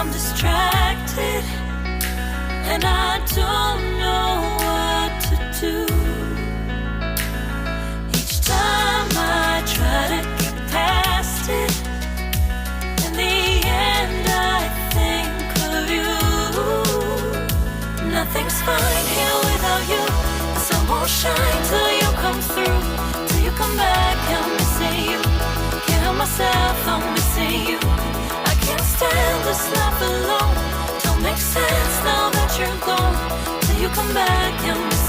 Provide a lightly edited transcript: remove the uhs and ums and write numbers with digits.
I'm distracted, and I don't know what to do. Each time I try to get past it, in the end I think of you. Nothing's fine here without you. The sun won't shine till you come through. Till you come back, I'm missing you. Can't help myself, I'm missing you. I can't stand this life alone. Don't make sense now that you're gone. Till you come back, I'm missing you.